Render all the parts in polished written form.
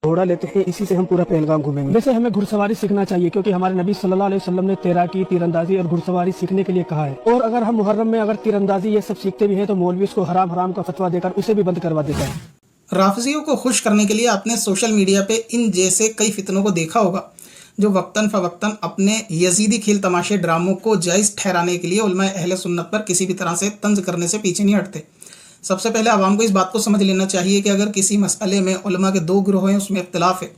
घोड़ा लेते हैं, इसी से हम पूरा पहलगाम घूमेंगे। वैसे हमें घुड़सवारी सीखना चाहिए क्योंकि हमारे नबी सल्लल्लाहु अलैहि वसल्लम ने तैराकी, तीरंदाजी और घुड़सवारी सीखने के लिए कहा है। और अगर हम मुहर्रम में अगर तीरंदाजी ये सब सीखते भी हैं तो मौलवी उसको हराम हराम का फतवा देकर उसे भी बंद करवा देता है। राफिजियों को खुश करने के लिए आपने सोशल मीडिया पे इन जैसे कई फितनों को देखा होगा जो वक्तन फवक्तन अपने यजीदी खेल तमाशे ड्रामों को जायज़ ठहराने के लिए उलमा अहले सुन्नत पर किसी भी तरह से तंज करने से पीछे नहीं हटते। सबसे पहले आवाम को इस बात को समझ लेना चाहिए कि अगर किसी मसले में उलमा के दो गिरोह हैं, उसमें इख्तिलाफ है,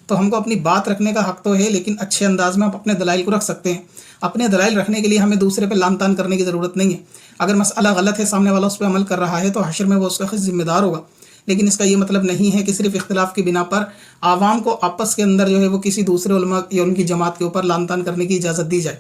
तो हमको अपनी बात रखने का हक़ तो है, लेकिन अच्छे अंदाज में हम अपने दलाइल को रख सकते हैं। अपने दलाइल रखने के लिए हमें दूसरे पर लान तान करने की ज़रूरत नहीं है। अगर मसला गलत है, सामने वाला उस पर अमल कर रहा है, तो हशर में वो उसका खुद ज़िम्मेदार होगा। लेकिन इसका ये मतलब नहीं है कि सिर्फ इख्तिलाफ की बिना पर आवाम को आपस के अंदर जो है वो किसी दूसरे उलमा या उनकी जमात के ऊपर लान तान करने की इजाज़त दी जाए।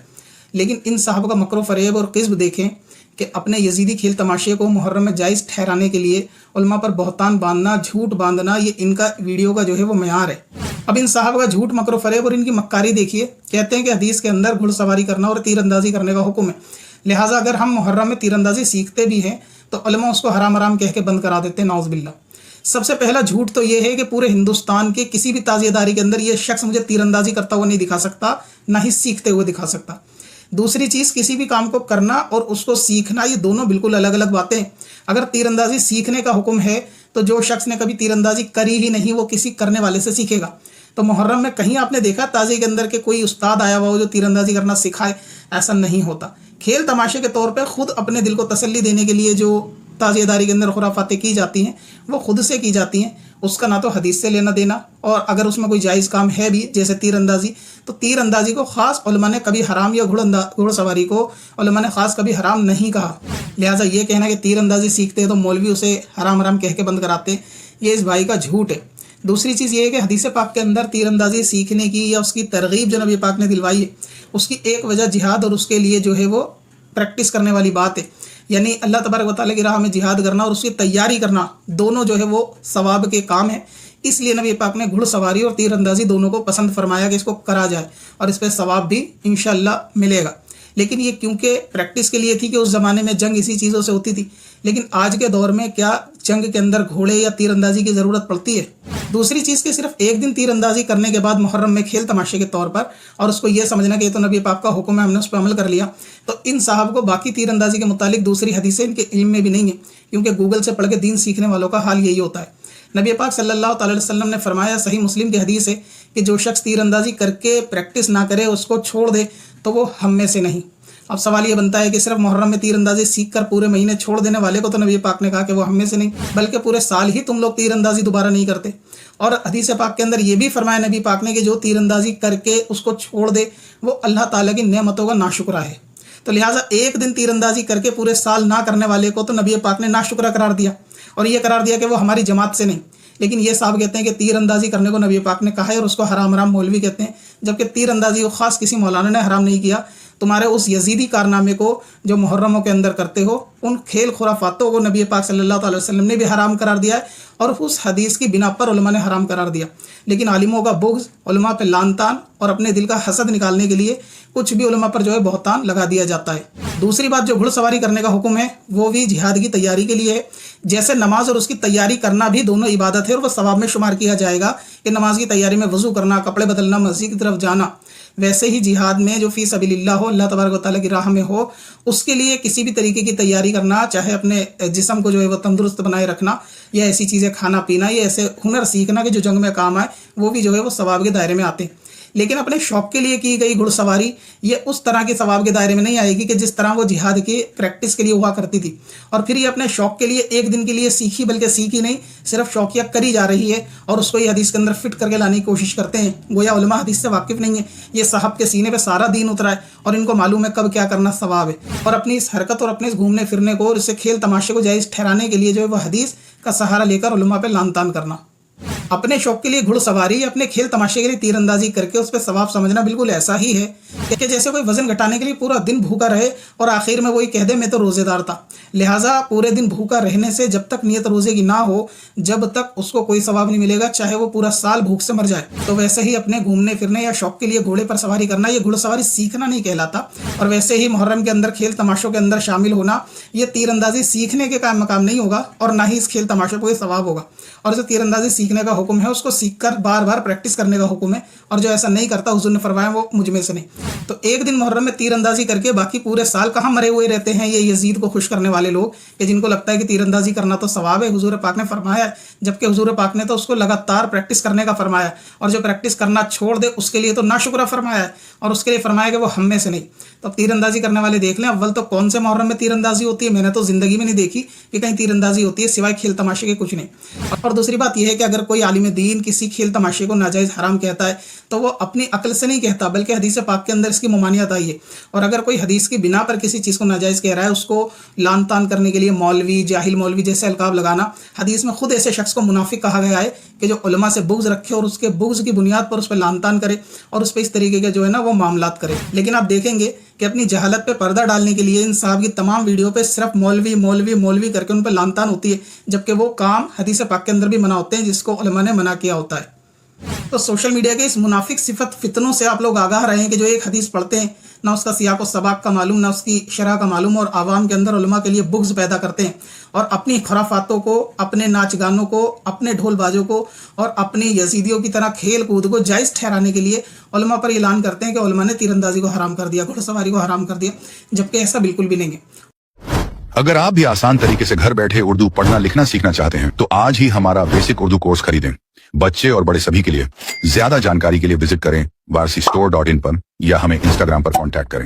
लेकिन इन साहब का मकरो फ़रेब और किस्ब देखें कि अपने यजीदी खेल तमाशे को मुहर्रम में जायज़ ठहराने के लिए उलमा पर बहतान बांधना, झूठ बांधना, ये इनका वीडियो का जो है वो मयार है। अब इन साहब का झूठ, मकरो फ़रेब और इनकी मक्कारी देखिए। कहते हैं कि हदीस के अंदर घुड़सवारी करना और तीरंदाजी करने का हुक्म है, लिहाजा अगर हम मुहर्रम में तीरंदाजी सीखते भी हैं तो उलमा उसको हराम हराम कह के बंद करा देते हैं, नाउज़ बिल्लाह। सबसे पहला झूठ तो ये है कि पूरे हिंदुस्तान के किसी भी ताज़ियेदारी के अंदर ये शख्स मुझे तीरंदाजी करता हुआ नहीं दिखा सकता, ना ही सीखते हुए दिखा सकता। दूसरी चीज़, किसी भी काम को करना और उसको सीखना, ये दोनों बिल्कुल अलग अलग बातें हैं। अगर तीरंदाजी सीखने का हुक्म है तो जो शख्स ने कभी तीरंदाजी करी ही नहीं वो किसी करने वाले से सीखेगा। तो मुहर्रम में कहीं आपने देखा ताज़ी के अंदर के कोई उस्ताद आया हुआ हो जो तीरंदाजी करना सिखाए? ऐसा नहीं होता। खेल तमाशे के तौर पर खुद अपने दिल को तसल्ली देने के लिए जो ताज़ियेदारी के अंदर खुराफातें की जाती हैं वो खुद से की जाती हैं, उसका ना तो हदीस से लेना देना, और अगर उसमें कोई जायज़ काम है भी जैसे तीरंदाजी, तो तीरंदाजी को ख़ास उलमा ने कभी हराम या घुड़सवारी को उलमा ने ख़ास कभी हराम नहीं कहा। लिहाजा ये कहना कि तीरंदाजी सीखते हैं तो मौलवी उसे हराम हराम कह के बंद कराते, ये इस भाई का झूठ है। दूसरी चीज़ ये है कि हदीस पाक के अंदर तीरंदाजी सीखने की या उसकी तरगीब जो नबी पाक ने दिलवाई है, उसकी एक वजह जिहाद और उसके लिए जो है वो प्रैक्टिस करने वाली बात है। यानी अल्लाह तबारक व तआला की राह में जिहाद करना और उसकी तैयारी करना, दोनों जो है वो सवाब के काम है। इसलिए नबी पाक ने घुड़सवारी और तीरंदाजी दोनों को पसंद फरमाया कि इसको करा जाए और इस पर सवाब भी इंशाअल्लाह मिलेगा। लेकिन ये क्योंकि प्रैक्टिस के लिए थी कि उस ज़माने में जंग इसी चीज़ों से होती थी, लेकिन आज के दौर में क्या जंग के अंदर घोड़े या तीरंदाजी की ज़रूरत पड़ती है? दूसरी चीज़ कि सिर्फ एक दिन तीरंदाजी करने के बाद मुहर्रम में खेल तमाशे के तौर पर और उसको ये समझना कि ये तो नबी पाक का हुक्म है, हमने उस पर अमल कर लिया, तो इन साहब को बाकी तीरंदाजी के मुतालिक दूसरी हदीसें इनके इल्म में भी नहीं है, क्योंकि गूगल से पढ़ के दीन सीखने वालों का हाल यही होता है। नबी पाक सल्लल्लाहु अलैहि वसल्लम ने फरमाया, सही मुस्लिम की हदीस है कि जो शख्स तीरंदाजी करके प्रैक्टिस ना करे, उसको छोड़ दे, तो वो हम में से नहीं। अब सवाल ये बनता है कि सिर्फ मुहर्रम में तीरंदाजी सीख कर पूरे महीने छोड़ देने वाले को तो नबी पाक ने कहा कि वो हम में से नहीं, बल्कि पूरे साल ही तुम लोग तीरंदाजी दोबारा नहीं करते। और हदीस पाक के अंदर ये भी फरमाया नबी पाक ने कि जो तीरंदाजी करके उसको छोड़ दे वो अल्लाह ताला की नेमतों का नाशुक्रा है। तो लिहाजा एक दिन तीरंदाजी करके पूरे साल ना करने वाले को तो नबी पाक ने नाशुक्रा करार दिया और ये करार दिया कि वो हमारी जमात से नहीं। लेकिन ये साहब कहते हैं कि तीरंदाजी करने को नबी पाक ने कहा है और उसको हराम हराम मौलवी कहते हैं, जबकि तीरंदाजी को ख़ास किसी मौलाना ने हराम नहीं किया। तुम्हारे उस यजीदी कारनामे को जो मुहर्रमों के अंदर करते हो, उन खेल खुराफातों को नबी पाक सल्लल्लाहु अलैहि वसल्लम ने भी हराम करार दिया है और उस हदीस की बिना पर उलमा ने हराम करार दिया। लेकिन आलिमों का बुग़्ज़, उलमा पे लान तान और अपने दिल का हसद निकालने के लिए कुछ भी उलमा पर जो है बहतान लगा दिया जाता है। दूसरी बात, जो घुड़सवारी करने का हुक्म है वो भी जिहाद की तैयारी के लिए है। जैसे नमाज और उसकी तैयारी करना भी दोनों इबादत है और वह सवाब में शुमार किया जाएगा कि नमाज की तैयारी में वज़ू करना, कपड़े बदलना, मस्जिद की तरफ जाना, वैसे ही जिहाद में जो फ़ी सबीलिल्लाह हो, अल्लाह तबारक व तआला की राह में हो, उसके लिए किसी भी तरीके की तैयारी करना, चाहे अपने जिस्म को जो है वो तंदुरुस्त बनाए रखना या ऐसी चीज़ें खाना पीना या ऐसे हुनर सीखना कि जो जंग में काम आए, वो भी जो है वो सवाब के दायरे में आते हैं। लेकिन अपने शौक़ के लिए की गई घुड़सवारी ये उस तरह के सवाब के दायरे में नहीं आएगी कि जिस तरह वो जिहाद की प्रैक्टिस के लिए हुआ करती थी। और फिर ये अपने शौक़ के लिए एक दिन के लिए सीखी, बल्कि सीखी नहीं, सिर्फ शौकिया करी जा रही है और उसको ये हदीस के अंदर फिट करके लाने की कोशिश करते हैं। गोया उलमा हदीस से वाकिफ़ नहीं है। ये साहब के सीने पर सारा दीन उतरा है और इनको मालूम है कब क्या करना सवाब है, और अपनी इस हरकत और अपने इस घूमने फिरने को और इससे खेल तमाशे को जायज़ ठहराने के लिए जो है वो हदीस का सहारा लेकर उलमा पर लान तान करना। अपने शौक के लिए घुड़सवारी या अपने खेल तमाशे के लिए तीरंदाजी करके उस पर सवाब समझना बिल्कुल ऐसा ही है कि जैसे कोई वजन घटाने के लिए पूरा दिन भूखा रहे और आखिर में वही कह दे मैं तो रोज़ेदार था। लिहाजा पूरे दिन भूखा रहने से जब तक नियत रोज़े की ना हो, जब तक उसको कोई सवाब नहीं मिलेगा, चाहे वो पूरा साल भूख से मर जाए। तो वैसे ही अपने घूमने फिरने या शौक के लिए घोड़े पर सवारी करना, ये घुड़सवारी सीखना नहीं कहलाता। और वैसे ही मुहर्रम के अंदर खेल तमाशों के अंदर शामिल होना, ये तीरंदाजी सीखने के काम मकाम नहीं होगा और ना ही इस खेल तमाशों को ये सवाब होगा। और जो तीरंदाजी सीखने का हुक्म है, उसको सीखकर बार बार प्रैक्टिस करने का हुक्म है, और जो ऐसा नहीं करता हुजूर ने फरमाया वो मुझ में से नहीं। तो एक दिन मुहर्रम में तीरंदाजी करके बाकी पूरे साल कहाँ मरे हुए रहते हैं ये यजीद को खुश करने वाले लोग, कि जिनको लगता है कि तीरंदाजी करना तो सवाब है, हुजूर पाक ने फरमाया है, जबकि हुजूर पाक ने तो उसको लगातार प्रैक्टिस करने का फरमाया है, और जो प्रैक्टिस करना छोड़ दे उसके लिए तो नाशुक्रा फरमाया है, और उसके लिए फरमाया कि वो हम में से नहीं। तो अब तीरंदाजी करने वाले देख लें, अव्वल तो कौन से मुहर्रम में तीरंदाजी होती है, मैंने तो जिंदगी में नहीं देखी कि कहीं तीरंदाजी होती है सिवाय खेल तमाशे के, कुछ नहीं। और दूसरी बात यह है कि अगर कोई आलिम दीन किसी खेल तमाशे को नाजायज़ हराम कहता है तो वो अपनी अक्ल से नहीं कहता, बल्कि हदीस पाक के अंदर इसकी ममानियत आई है। और अगर कोई हदीस की बिना पर किसी चीज़ को नाजायज़ कह रहा है, उसको लान तान करने के लिए मौलवी, जाहिल मौलवी जैसे अलकाब लगाना, हदीस में खुद ऐसे शख्स को मुनाफिक कहा गया है कि जो उलमा से बुग़्ज़ रखे और उसके बुग़्ज़ की बुनियाद पर उस पर लान तान करे और उस पर इस तरीके के जो है ना वो मामलात करे। लेकिन आप देखेंगे कि अपनी जहालत पे पर्दा डालने के लिए इन साहब की तमाम वीडियो पे सिर्फ मौलवी मौलवी मौलवी करके उन पर लान तान होती है, जबकि वो काम हदीस पाक के अंदर भी मना होते हैं जिसको उलमा ने मना किया होता है। तो सोशल मीडिया के इस मुनाफिक सिफत फितनों से आप लोग आगाह रहें कि जो एक हदीस पढ़ते हैं ना उसका सियाक व सबाक का मालूम, ना उसकी शरह का मालूम, और आवाम के अंदर उलमा के लिए बुग़्ज़ पैदा करते हैं, और अपनी खुराफातों को, अपने नाच गानों को, अपने ढोल बाजों को और अपनी यजीदियों की तरह खेल कूद को जायज़ ठहराने के लिए उलमा पर ऐलान करते हैं कि उलमा ने तीरंदाजी को हराम कर दिया, घुड़सवारी को हराम कर दिया, जबकि ऐसा बिल्कुल भी नहीं है। अगर आप भी आसान तरीके से घर बैठे उर्दू पढ़ना लिखना सीखना चाहते हैं तो आज ही हमारा बेसिक उर्दू कोर्स खरीदें। बच्चे और बड़े सभी के लिए। ज्यादा जानकारी के लिए विजिट करें वारसीstore.in पर या हमें इंस्टाग्राम पर कांटेक्ट करें।